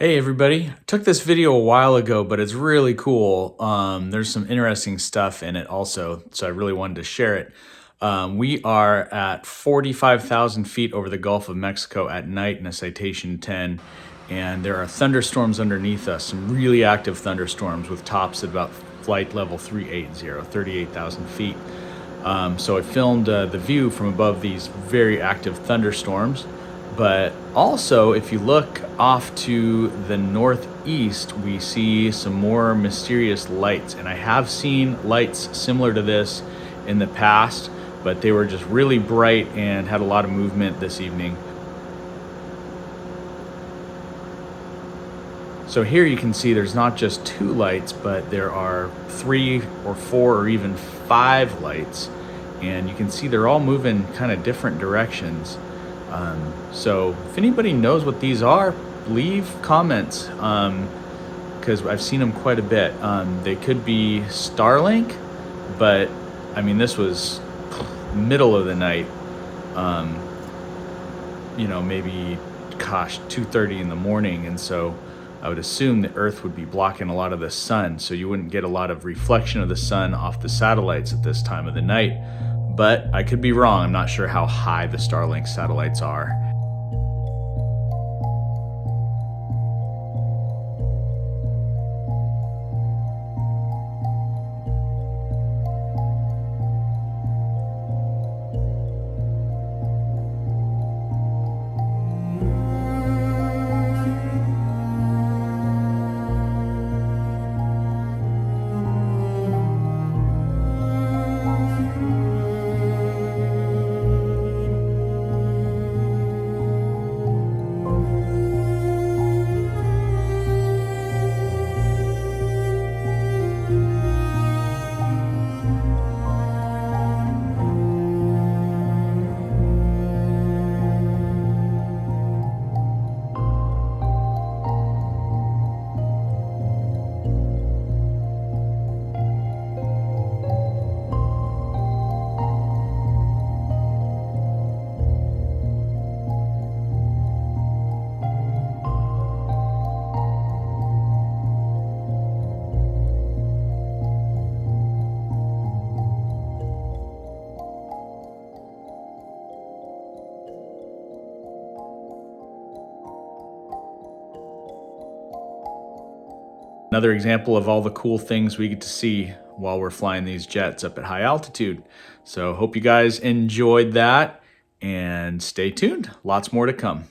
Hey everybody, I took this video a while ago, but it's really cool. There's some interesting stuff in it also, so I really wanted to share it. We are at 45,000 feet over the Gulf of Mexico at night in a Citation 10, and there are thunderstorms underneath us, some really active thunderstorms with tops at about flight level 380, 38,000 feet. So I filmed the view from above these very active thunderstorms. But also, if you look off to the northeast, we see some more mysterious lights. And I have seen lights similar to this in the past, but they were just really bright and had a lot of movement this evening. So here you can see there's not just two lights, but there are 3 or 4 or even 5 lights. And you can see they're all moving kind of different directions. So if anybody knows what these are, leave comments, because I've seen them quite a bit. They could be Starlink, but I mean, this was middle of the night, maybe, 2:30 in the morning. And so I would assume the Earth would be blocking a lot of the sun, so you wouldn't get a lot of reflection of the sun off the satellites at this time of the night. But I could be wrong. I'm not sure how high the Starlink satellites are. Another example of all the cool things we get to see while we're flying these jets up at high altitude. So hope you guys enjoyed that and stay tuned. Lots more to come.